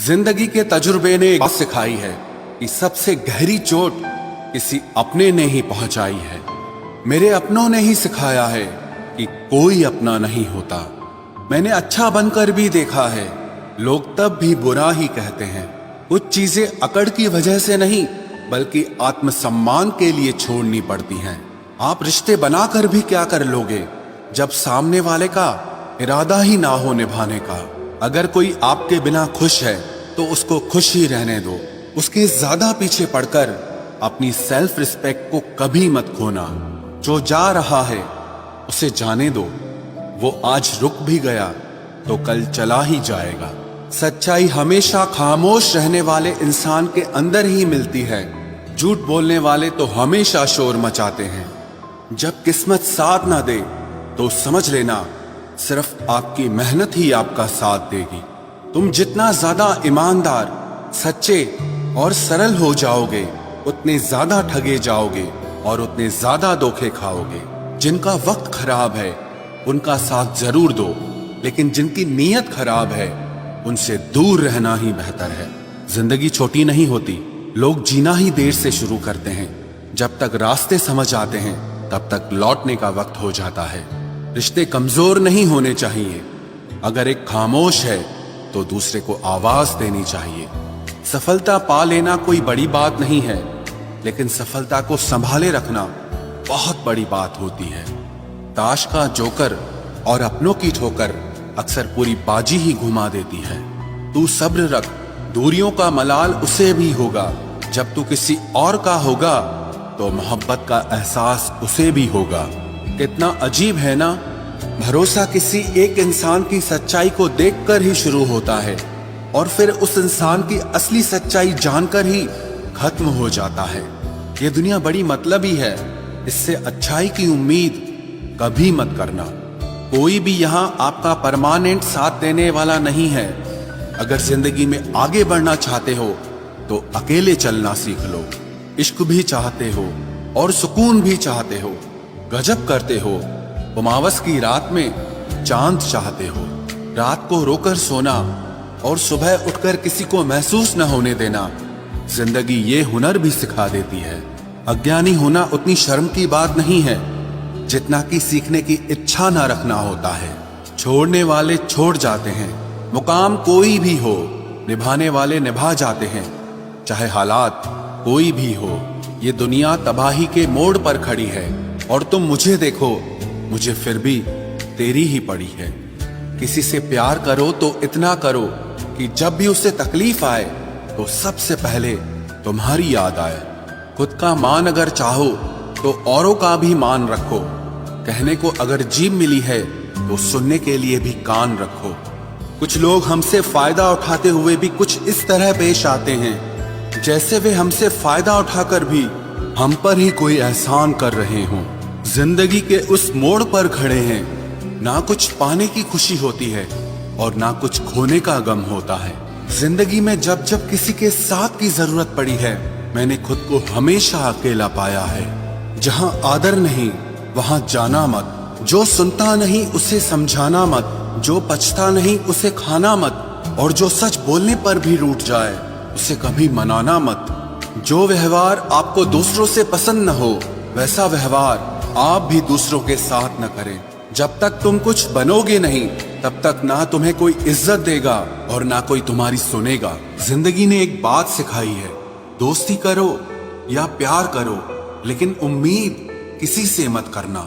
जिंदगी के तजुर्बे ने एक बात सिखाई है कि सबसे गहरी चोट किसी अपने ने ही पहुंचाई है। मेरे अपनों ने ही सिखाया है कि कोई अपना नहीं होता। मैंने अच्छा बनकर भी देखा है, लोग तब भी बुरा ही कहते हैं। कुछ चीजें अकड़ की वजह से नहीं बल्कि आत्मसम्मान के लिए छोड़नी पड़ती हैं। आप रिश्ते बनाकर भी क्या कर लोगे जब सामने वाले का इरादा ही ना हो निभाने का। अगर कोई आपके बिना खुश है तो उसको खुश ही रहने दो। उसके ज्यादा पीछे पड़कर अपनी सेल्फ रिस्पेक्ट को कभी मत खोना। जो जा रहा है उसे जाने दो, वो आज रुक भी गया तो कल चला ही जाएगा। सच्चाई हमेशा खामोश रहने वाले इंसान के अंदर ही मिलती है। झूठ बोलने वाले तो हमेशा शोर मचाते हैं। जब किस्मत साथ ना दे तो समझ लेना सिर्फ आपकी मेहनत ही आपका साथ देगी। तुम जितना ज्यादा ईमानदार, सच्चे और सरल हो जाओगे उतने ज्यादा ठगे जाओगे और उतने ज्यादा धोखे खाओगे। जिनका वक्त खराब है उनका साथ जरूर दो, लेकिन जिनकी नीयत खराब है उनसे दूर रहना ही बेहतर है। जिंदगी छोटी नहीं होती, लोग जीना ही देर से शुरू करते हैं। जब तक रास्ते समझ आते हैं तब तक लौटने का वक्त हो जाता है। रिश्ते कमजोर नहीं होने चाहिए। अगर एक खामोश है तो दूसरे को आवाज देनी चाहिए। सफलता पा लेना कोई बड़ी बात नहीं है, लेकिन सफलता को संभाले रखना बहुत बड़ी बात होती है। ताश का जोकर और अपनों की ठोकर अक्सर पूरी बाजी ही घुमा देती है। तू सब्र रख, दूरियों का मलाल उसे भी होगा। जब तू किसी और का होगा तो मोहब्बत का एहसास उसे भी होगा। कितना अजीब है ना, भरोसा किसी एक इंसान की सच्चाई को देखकर ही शुरू होता है और फिर उस इंसान की असली सच्चाई जानकर ही खत्म हो जाता है। ये दुनिया बड़ी मतलबी है, इससे अच्छाई की उम्मीद कभी मत करना। कोई भी यहाँ आपका परमानेंट साथ देने वाला नहीं है। अगर जिंदगी में आगे बढ़ना चाहते हो तो अकेले चलना सीख लो। इश्क भी चाहते हो और सुकून भी चाहते हो, गजब करते हो। उमावस की रात में चांद चाहते हो। रात को रोकर सोना और सुबह उठकर किसी को महसूस न होने देना जिंदगी ये हुनर भी सिखा देती है। अज्ञानी होना उतनी शर्म की बात नहीं है जितना कि सीखने की इच्छा ना रखना होता है। छोड़ने वाले छोड़ जाते हैं, मुकाम कोई भी हो, निभाने वाले निभा जाते हैं। चाहे हालात कोई भी हो, ये दुनिया तबाही के मोड़ पर खड़ी है और तुम मुझे देखो, मुझे फिर भी तेरी ही पड़ी है। किसी से प्यार करो तो इतना करो कि जब भी उसे तकलीफ आए तो सबसे पहले तुम्हारी याद आए। खुद का मान अगर चाहो तो औरों का भी मान रखो। कहने को अगर जीभ मिली है तो सुनने के लिए भी कान रखो। कुछ लोग हमसे फायदा उठाते हुए भी कुछ इस तरह पेश आते हैं जैसे वे हमसे फायदा उठाकर भी हम पर ही कोई एहसान कर रहे हों। जिंदगी के उस मोड़ पर खड़े हैं, ना कुछ पाने की खुशी होती है और ना कुछ खोने का गम होता है। जिंदगी में जब जब किसी के साथ की जरूरत पड़ी है मैंने खुद को हमेशा अकेला पाया है। जहां आदर नहीं वहां जाना मत। जो सुनता नहीं उसे समझाना मत। जो पछता नहीं उसे खाना मत। और जो सच बोलने पर भी रूठ जाए उसे कभी मनाना मत। जो व्यवहार आपको दूसरों से पसंद न हो वैसा व्यवहार आप भी दूसरों के साथ न करें। जब तक तुम कुछ बनोगे नहीं तब तक ना तुम्हें कोई इज्जत देगा और ना कोई तुम्हारी सुनेगा। जिंदगी ने एक बात सिखाई है, दोस्ती करो या प्यार करो लेकिन उम्मीद किसी से मत करना।